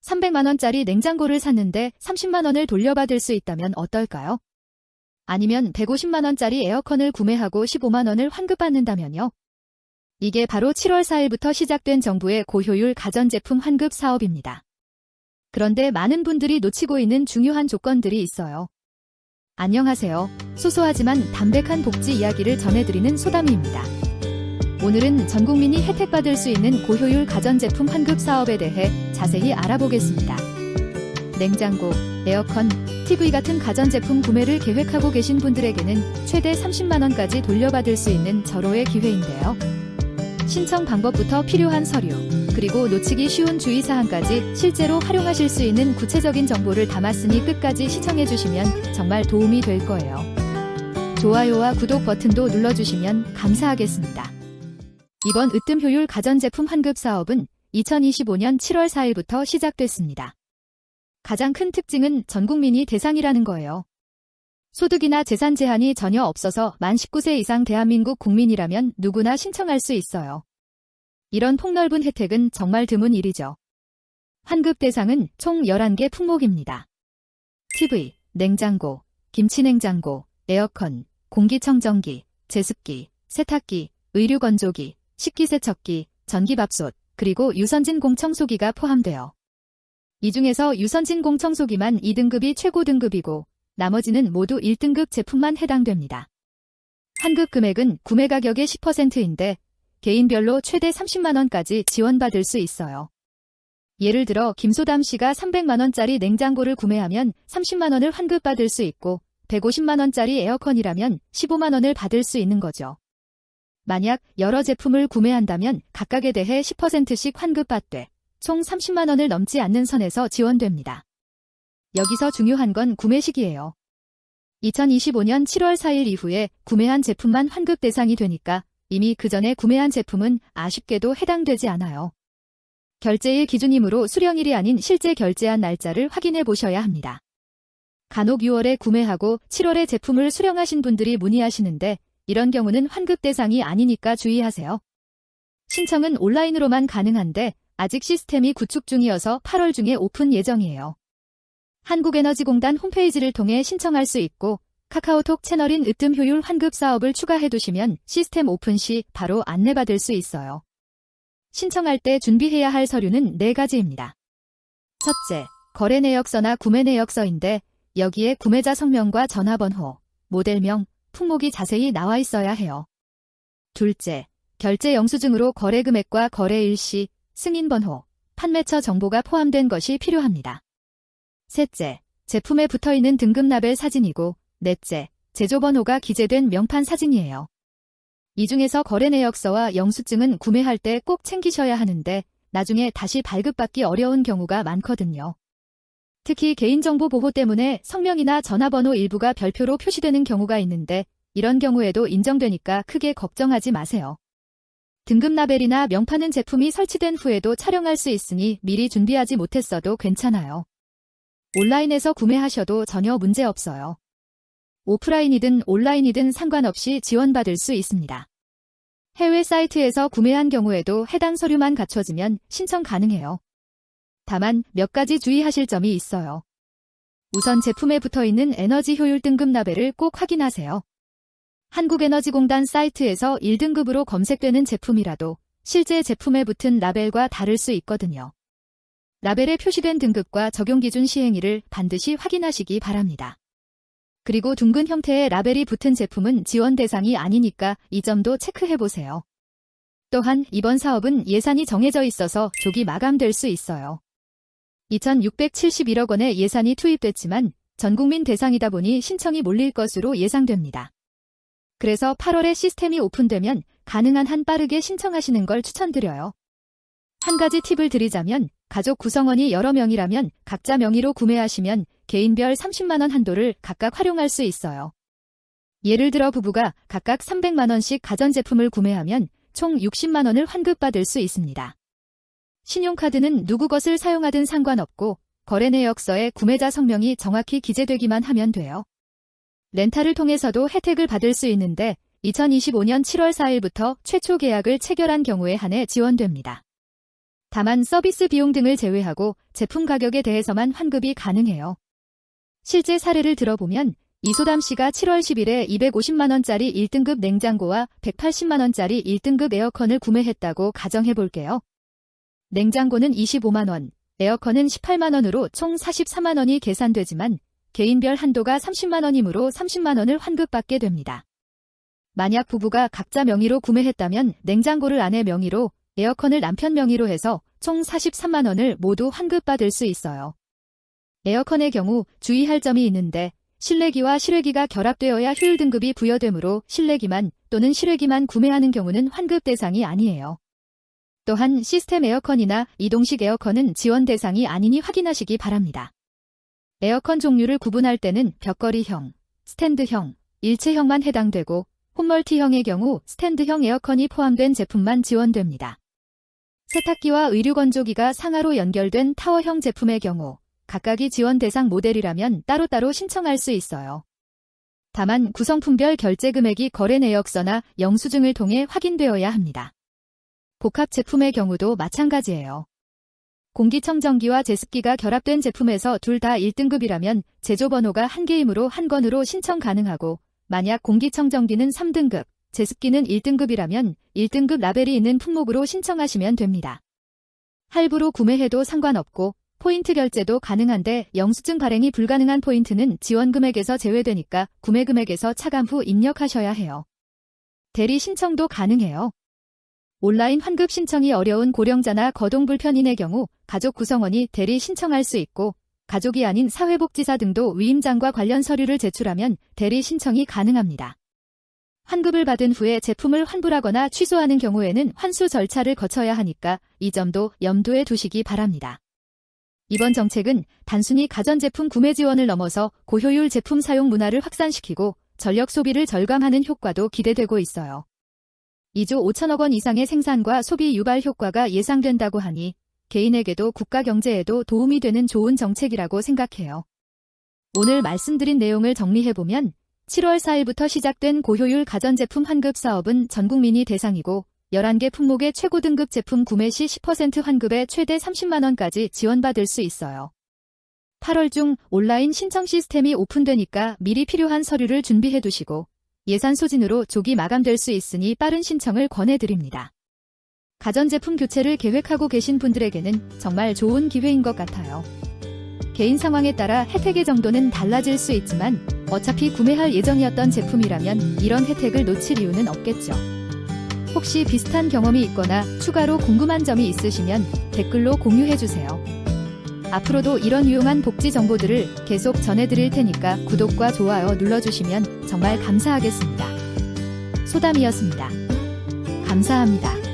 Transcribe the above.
300만원짜리 냉장고를 샀는데 30만원을 돌려받을 수 있다면 어떨까요? 아니면 150만원짜리 에어컨을 구매하고 15만원을 환급받는다면요? 이게 바로 7월 4일부터 시작된 정부의 고효율 가전제품 환급 사업입니다. 그런데 많은 분들이 놓치고 있는 중요한 조건들이 있어요. 안녕하세요. 소소하지만 담백한 복지 이야기를 전해드리는 소담이입니다. 오늘은 전 국민이 혜택받을 수 있는 고효율 가전제품 환급 사업에 대해 자세히 알아보겠습니다. 냉장고, 에어컨, TV 같은 가전제품 구매를 계획하고 계신 분들에게는 최대 30만원까지 돌려받을 수 있는 절호의 기회인데요. 신청 방법부터 필요한 서류, 그리고 놓치기 쉬운 주의사항까지 실제로 활용하실 수 있는 구체적인 정보를 담았으니 끝까지 시청해주시면 정말 도움이 될 거예요. 좋아요와 구독 버튼도 눌러주시면 감사하겠습니다. 이번 으뜸효율 가전제품 환급 사업은 2025년 7월 4일부터 시작됐습니다. 가장 큰 특징은 전 국민이 대상이라는 거예요. 소득이나 재산 제한이 전혀 없어서 만 19세 이상 대한민국 국민이라면 누구나 신청할 수 있어요. 이런 폭넓은 혜택은 정말 드문 일이죠. 환급 대상은 총 11개 품목입니다. TV, 냉장고, 김치냉장고, 에어컨, 공기청정기, 제습기, 세탁기, 의류건조기, 식기세척기, 전기밥솥, 그리고 유선진 공청소기가 포함돼요. 이 중에서 유선진 공청소기만 2등급이 최고 등급이고 나머지는 모두 1등급 제품만 해당됩니다. 환급 금액은 구매 가격의 10%인데 개인별로 최대 30만원까지 지원받을 수 있어요. 예를 들어 김소담 씨가 300만원짜리 냉장고를 구매하면 30만원을 환급받을 수 있고 150만원짜리 에어컨이라면 15만원을 받을 수 있는 거죠. 만약 여러 제품을 구매한다면 각각에 대해 10%씩 환급받되 총 30만원을 넘지 않는 선에서 지원됩니다. 여기서 중요한 건 구매 시기예요. 2025년 7월 4일 이후에 구매한 제품만 환급 대상이 되니까 이미 그 전에 구매한 제품은 아쉽게도 해당되지 않아요. 결제일 기준이므로 수령일이 아닌 실제 결제한 날짜를 확인해 보셔야 합니다. 간혹 6월에 구매하고 7월에 제품을 수령하신 분들이 문의하시는데 이런 경우는 환급 대상이 아니니까 주의하세요. 신청은 온라인으로만 가능한데 아직 시스템이 구축 중이어서 8월 중에 오픈 예정이에요. 한국에너지공단 홈페이지를 통해 신청할 수 있고 카카오톡 채널인 으뜸효율 환급 사업을 추가해두시면 시스템 오픈 시 바로 안내받을 수 있어요. 신청할 때 준비해야 할 서류는 4가지입니다. 첫째, 거래 내역서나 구매 내역서인데 여기에 구매자 성명과 전화번호, 모델명, 품목이 자세히 나와 있어야 해요. 둘째, 결제 영수증으로 거래 금액과 거래 일시, 승인번호, 판매처 정보가 포함된 것이 필요합니다. 셋째, 제품에 붙어있는 등급 라벨 사진이고 넷째, 제조번호가 기재된 명판 사진이에요. 이 중에서 거래 내역서와 영수증은 구매할 때 꼭 챙기셔야 하는데 나중에 다시 발급받기 어려운 경우가 많거든요. 특히 개인정보 보호 때문에 성명이나 전화번호 일부가 별표로 표시되는 경우가 있는데 이런 경우에도 인정되니까 크게 걱정하지 마세요. 등급 라벨이나 명판은 제품이 설치된 후에도 촬영할 수 있으니 미리 준비하지 못했어도 괜찮아요. 온라인에서 구매하셔도 전혀 문제 없어요. 오프라인이든 온라인이든 상관없이 지원받을 수 있습니다. 해외 사이트에서 구매한 경우에도 해당 서류만 갖춰지면 신청 가능해요. 다만 몇 가지 주의하실 점이 있어요. 우선 제품에 붙어있는 에너지 효율 등급 라벨을 꼭 확인하세요. 한국에너지공단 사이트에서 1등급으로 검색되는 제품이라도 실제 제품에 붙은 라벨과 다를 수 있거든요. 라벨에 표시된 등급과 적용기준 시행일을 반드시 확인하시기 바랍니다. 그리고 둥근 형태의 라벨이 붙은 제품은 지원 대상이 아니니까 이 점도 체크해보세요. 또한 이번 사업은 예산이 정해져 있어서 조기 마감될 수 있어요. 2,671억 원의 예산이 투입됐지만 전국민 대상이다 보니 신청이 몰릴 것으로 예상됩니다. 그래서 8월에 시스템이 오픈되면 가능한 한 빠르게 신청하시는 걸 추천드려요. 한 가지 팁을 드리자면 가족 구성원이 여러 명이라면 각자 명의로 구매하시면 개인별 30만원 한도를 각각 활용할 수 있어요. 예를 들어 부부가 각각 300만원씩 가전제품을 구매하면 총 60만원을 환급받을 수 있습니다. 신용카드는 누구 것을 사용하든 상관없고 거래 내역서에 구매자 성명이 정확히 기재되기만 하면 돼요. 렌탈을 통해서도 혜택을 받을 수 있는데 2025년 7월 4일부터 최초 계약을 체결한 경우에 한해 지원됩니다. 다만 서비스 비용 등을 제외하고 제품 가격에 대해서만 환급이 가능해요. 실제 사례를 들어보면 이소담 씨가 7월 10일에 250만원짜리 1등급 냉장고와 180만원짜리 1등급 에어컨을 구매했다고 가정해볼게요. 냉장고는 25만원, 에어컨은 18만원으로 총 44만원이 계산되지만 개인별 한도가 30만원이므로 30만원을 환급받게 됩니다. 만약 부부가 각자 명의로 구매했다면 냉장고를 아내 명의로, 에어컨을 남편 명의로 해서 총 43만원을 모두 환급받을 수 있어요. 에어컨의 경우 주의할 점이 있는데 실내기와 실외기가 결합되어야 효율 등급이 부여되므로 실내기만 또는 실외기만 구매하는 경우는 환급 대상이 아니에요. 또한 시스템 에어컨이나 이동식 에어컨은 지원 대상이 아니니 확인하시기 바랍니다. 에어컨 종류를 구분할 때는 벽걸이형, 스탠드형, 일체형만 해당되고 홈멀티형의 경우 스탠드형 에어컨이 포함된 제품만 지원됩니다. 세탁기와 의류건조기가 상하로 연결된 타워형 제품의 경우 각각이 지원 대상 모델이라면 따로따로 신청할 수 있어요. 다만 구성품별 결제 금액이 거래 내역서나 영수증을 통해 확인되어야 합니다. 복합 제품의 경우도 마찬가지예요. 공기청정기와 제습기가 결합된 제품에서 둘 다 1등급이라면 제조번호가 한 개이므로 한 건으로 신청 가능하고 만약 공기청정기는 3등급, 제습기는 1등급이라면 1등급 라벨이 있는 품목으로 신청하시면 됩니다. 할부로 구매해도 상관없고 포인트 결제도 가능한데 영수증 발행이 불가능한 포인트는 지원 금액에서 제외되니까 구매 금액에서 차감 후 입력하셔야 해요. 대리 신청도 가능해요. 온라인 환급 신청이 어려운 고령자나 거동 불편인의 경우 가족 구성원이 대리 신청할 수 있고 가족이 아닌 사회복지사 등도 위임장과 관련 서류를 제출하면 대리 신청이 가능합니다. 환급을 받은 후에 제품을 환불하거나 취소하는 경우에는 환수 절차를 거쳐야 하니까 이 점도 염두에 두시기 바랍니다. 이번 정책은 단순히 가전제품 구매 지원을 넘어서 고효율 제품 사용 문화를 확산시키고 전력 소비를 절감하는 효과도 기대되고 있어요. 2조 5천억 원 이상의 생산과 소비 유발 효과가 예상된다고 하니 개인에게도 국가 경제에도 도움이 되는 좋은 정책이라고 생각해요. 오늘 말씀드린 내용을 정리해보면 7월 4일부터 시작된 고효율 가전제품 환급 사업은 전 국민이 대상이고 11개 품목의 최고 등급 제품 구매 시 10% 환급에 최대 30만원까지 지원받을 수 있어요. 8월 중 온라인 신청 시스템이 오픈되니까 미리 필요한 서류를 준비해 두시고 예산 소진으로 조기 마감될 수 있으니 빠른 신청을 권해드립니다. 가전제품 교체를 계획하고 계신 분들에게는 정말 좋은 기회인 것 같아요. 개인 상황에 따라 혜택의 정도는 달라질 수 있지만 어차피 구매할 예정이었던 제품이라면 이런 혜택을 놓칠 이유는 없겠죠. 혹시 비슷한 경험이 있거나 추가로 궁금한 점이 있으시면 댓글로 공유해주세요. 앞으로도 이런 유용한 복지 정보들을 계속 전해드릴 테니까 구독과 좋아요 눌러주시면 정말 감사하겠습니다. 소담이었습니다. 감사합니다.